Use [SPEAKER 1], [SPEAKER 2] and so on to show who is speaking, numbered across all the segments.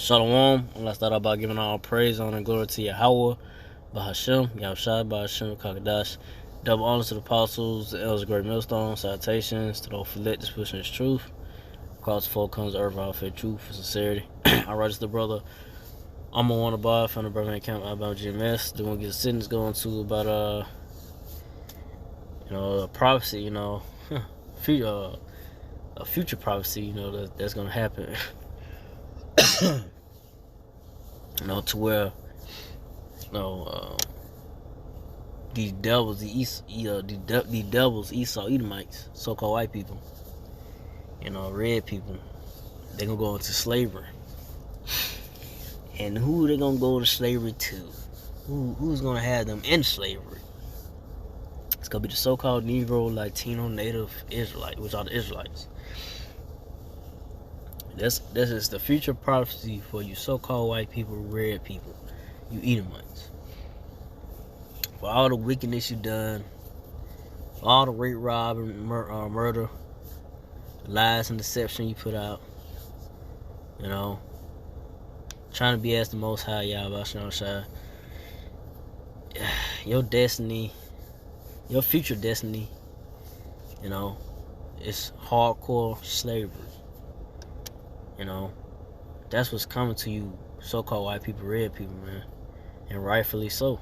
[SPEAKER 1] Shalom. Let's start out by giving all praise, honor, and glory to Yahweh, Bahashem, Yahushua, Bahashem, Kakadash. Double honors to the apostles, the elders of Great Millstone, salutations to those who let this pushing its truth. Across the four comes the earth, all faith, truth, and sincerity. I register brother. I'm on one above from the Birmingham Camp, Alabama GMS. They're gonna get a sentence going to about a prophecy, a future prophecy, that's gonna happen. To where these devils, the devils, Esau, Edomites, so-called white people, red people, they're gonna go into slavery. And who they gonna go to slavery to? Who's gonna have them in slavery? It's gonna be the so-called Negro, Latino, Native Israelite, which are the Israelites. This is the future prophecy for you so-called white people, red people, you Edomites. For all the wickedness you done, for all the rape, rob, and murder, lies and deception you put out, trying to be as the Most High Yahweh, your destiny, your future destiny, it's hardcore slavery. That's what's coming to you so-called white people, red people, man. And rightfully so,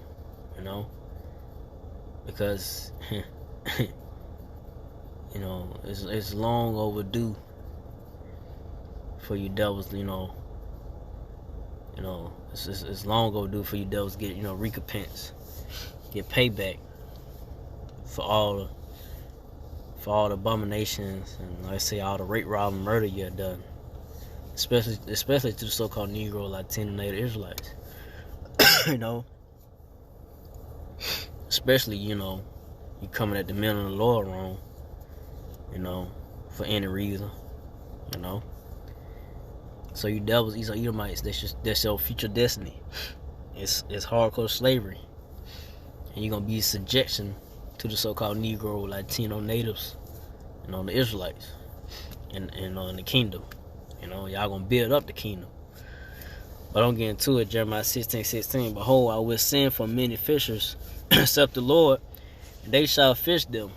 [SPEAKER 1] because it's long overdue for you devils, it's long overdue for you devils to get, recompense, get payback for all the abominations and, like I say, all the rape, rob, and murder you have done. Especially to the so-called Negro, Latino, Native Israelites. Especially, you coming at the men of the Lord wrong, for any reason, So you devils, these are Edomites, that's your future destiny. It's hardcore slavery. And you're going to be subjection to the so-called Negro, Latino, Natives, the Israelites, in the kingdom. Y'all gonna build up the kingdom. But don't get into it. Jeremiah 16:16. Behold, I will send for many fishers, except the Lord, and they shall fish them.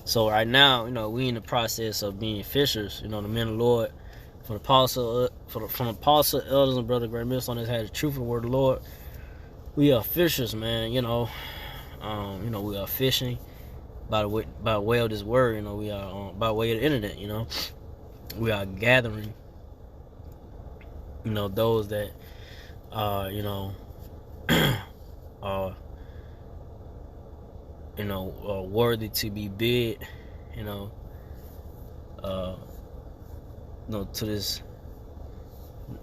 [SPEAKER 1] So right now, we in the process of being fishers. The men of the Lord, from the apostle, elders, and brother Great Millstone has had the truth of the word of the Lord. We are fishers, man. We are fishing by way of this word. We are by way of the internet. We are gathering, those that are, are worthy to be bid, to this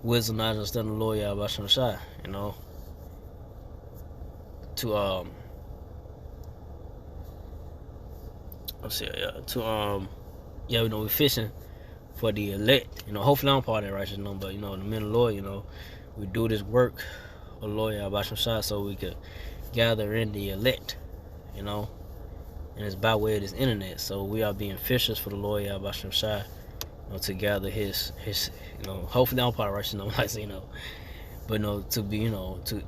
[SPEAKER 1] wisdom, knowledge, and understanding of the Lord Yahweh Shai, we're fishing for the elect. Hopefully I'm part of that righteous, but the men of the Lord, we do this work of the Lord Yahweh Shai so we could gather in the elect, and it's by way of this internet. So we are being fishers for the Lord Yahweh Shai, to gather his hopefully I'm part of righteous, but to be, to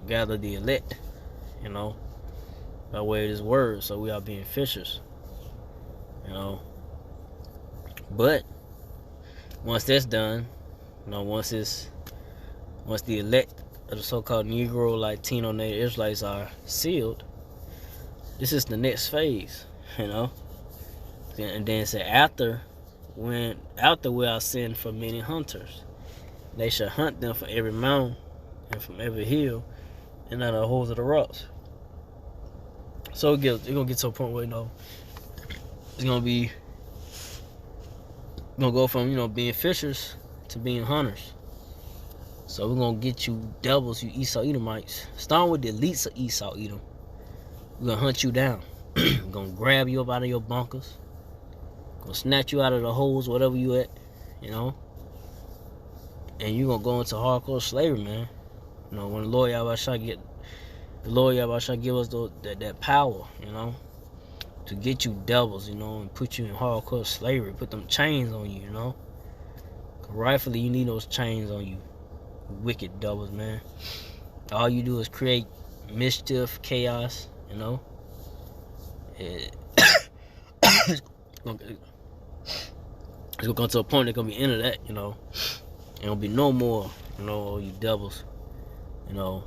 [SPEAKER 1] gather the elect, by way of this word. So we are being fishers, but once that's done, once the elect of the so-called Negro, Latino, Native Israelites are sealed, this is the next phase, And then it said, after we are sent for many hunters, they shall hunt them from every mountain and from every hill and out of the holes of the rocks. So it's gonna get to a point where it's gonna go from being fishers to being hunters. So we're gonna get you devils, you Esau Edomites, starting with the elites of Esau Edom. We're gonna hunt you down. We're gonna grab you up out of your bunkers, gonna snatch you out of the holes, whatever you at, and you're gonna go into hardcore slavery, man. When the Lord Yahweh shall give us that power, to get you devils, and put you in hardcore slavery, put them chains on you, Rightfully, you need those chains on you, wicked devils, man. All you do is create mischief, chaos, you know. It's gonna come to a point that's gonna be into that, you know. Ain't gonna be no more, you know, you devils, you know,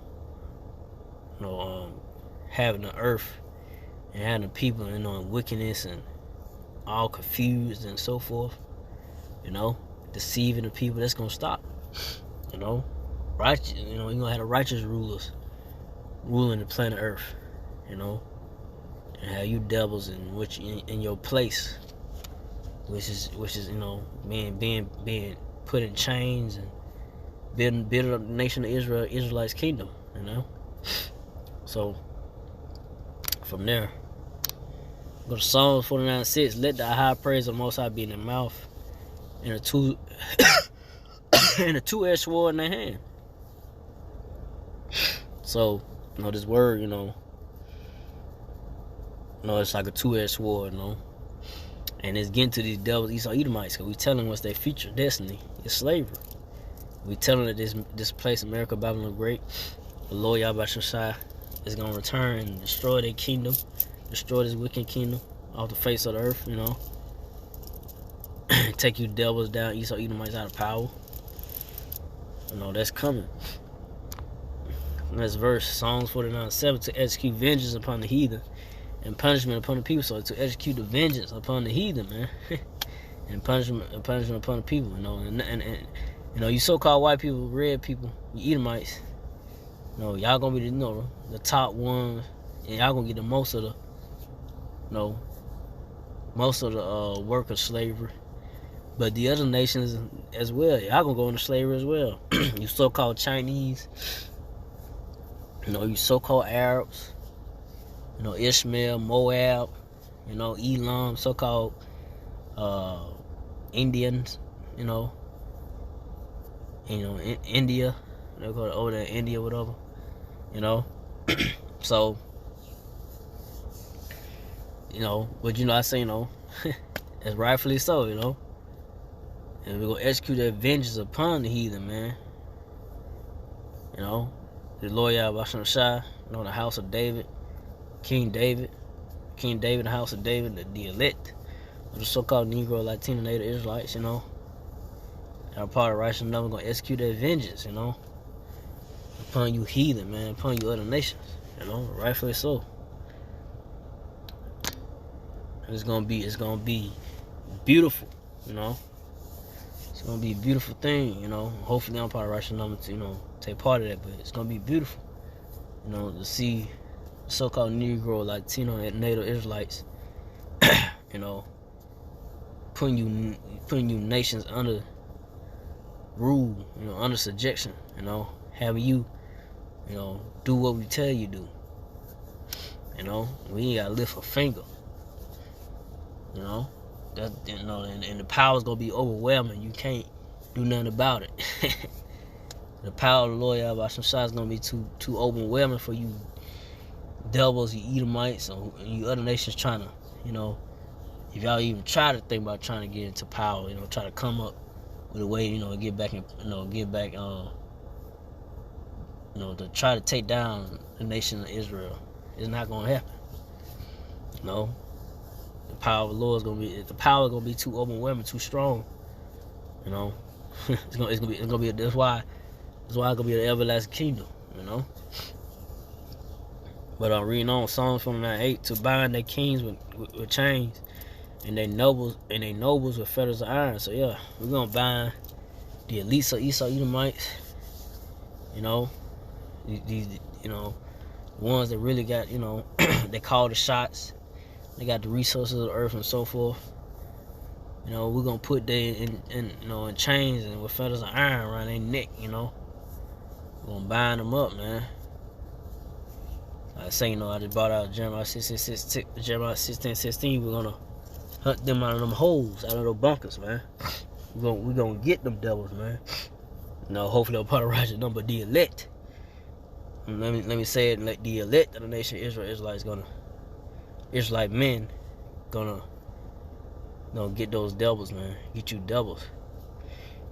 [SPEAKER 1] having the earth and having the people, you know, in wickedness and all confused and so forth, you know, deceiving the people. That's gonna stop, you know. Righteous, you know, you're gonna have the righteous rulers ruling the planet Earth, you know, and have you devils in your place, which is you know, being put in chains and building up the nation of Israel, Israelites' kingdom, you know. So from there, go to Psalms 49:6. Let the high praise of the Most High be in their mouth, and a two-edged sword in their hand. So, you know, this word, you know, it's like a two-edged sword, you know. And it's getting to these devils, Esau Edomites, because we telling them what's their future destiny. It's slavery. We telling that this place, America, Babylon the Great, the Lord Yahweh Shai is going to return and destroy their kingdom, destroy this wicked kingdom off the face of the earth, you know. Take you devils down, Esau Edomites out of power. You know, that's coming. Next verse, Psalms 49:7, to execute vengeance upon the heathen and punishment upon the people. So to execute the vengeance upon the heathen, man, and punishment upon the people, you know, and you know, you so-called white people, red people, you Edomites, you know, y'all gonna be the, you know, the top ones, and y'all gonna get the most of the, you know, work of slavery. But the other nations as well, y'all gonna go into slavery as well. You so-called Chinese, you know, you so-called Arabs, you know, Ishmael, Moab, you know, Elam, so-called Indians, you know, India, they go over there, India, whatever, you know. So, you know, but you know, I say, you know, it's rightfully so, you know. And we're gonna execute that vengeance upon the heathen, man. You know, the Lord Yahweh Shai, you know, the house of David, King David, the house of David, the elect of the so-called Negro, Latino, Native Israelites, you know. And our part of righteous number gonna execute that vengeance, you know, upon you heathen, man, upon you other nations, you know, rightfully so. And it's gonna be beautiful, you know. It's gonna be a beautiful thing, you know. Hopefully, I'm part of righteous number to, you know, take part of that, but it's gonna be beautiful, you know, to see so-called Negro, Latino, and Native Israelites, you know, putting you nations under rule, you know, under subjection, you know, having you, you know, do what we tell you do. You know, we ain't gotta lift a finger. You know, that, you know, and the power's gonna be overwhelming. You can't do nothing about it. The power of the Lord Yahweh Shai is gonna be too overwhelming for you devils, you Edomites, and you other nations trying to, you know, if y'all even try to think about trying to get into power, you know, try to come up with a way, you know, get back, you know, to try to take down the nation of Israel. It's not gonna happen. You know, the power of the Lord is gonna be too overwhelming, too strong. You know, it's gonna be. That's why it's gonna be an everlasting kingdom. You know. But I'm reading on Psalms 49:8, to bind their kings with chains, and their nobles with fetters of iron. So yeah, we're gonna bind the elites of Esau Edomites. You know, these you know, ones that really got, you know, they call the shots. They got the resources of the earth and so forth. You know, we're gonna put them in chains and with fetters of iron around their neck. You know, we're gonna bind them up, man. I say, you know, I just brought out Jeremiah 16:16. We're gonna hunt them out of them holes, out of those bunkers, man. We're gonna get them devils, man. You know, hopefully they'll part of righteous number, the elect. And let me say it, like the elect of the nation of Israel, Israelite men gonna, you know, get those devils, man. Get you devils.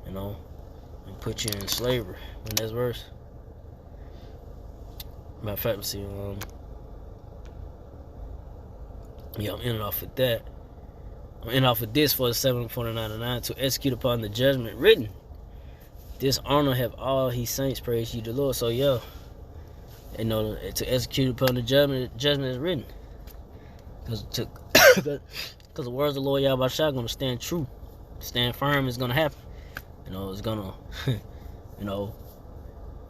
[SPEAKER 1] you know, and put you in slavery. And that's worse. Matter of fact, let's see, yeah, I'm ending off with that. I'm ending off with this for 7:49 to execute upon the judgment written. This honor have all his saints, praise ye the Lord. So yeah, you know, to execute upon the judgment is written. Because the words of the Lord Yahweh Shah are going to stand true, stand firm. It's going to happen. You know, it's going to, you know,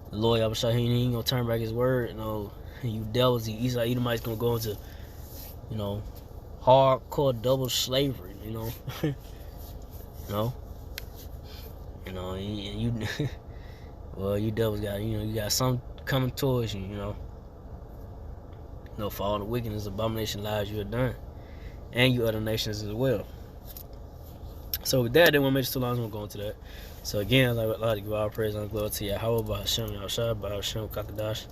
[SPEAKER 1] the Lord Yahweh Shah, he ain't going to turn back his word. You know, you devils, the Edomites going to go into, you know, hardcore double slavery, you know. You know, you well, you devils got, you know, you got some coming towards you, you know. You know, for all the wickedness, abomination, lies you have done, and you other nations as well. So with that, I didn't want to make it too long. I'm going to go into that. So again, I'd like to give all praise and glory to Yahweh, by Hashem, Yahushua, by Hashem, Kakadash,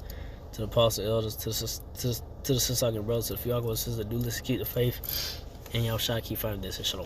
[SPEAKER 1] to the apostle elders, to the sister brothers, to the few sisters that do listen, keep the faith, and Yahushua keep finding this. Shalom.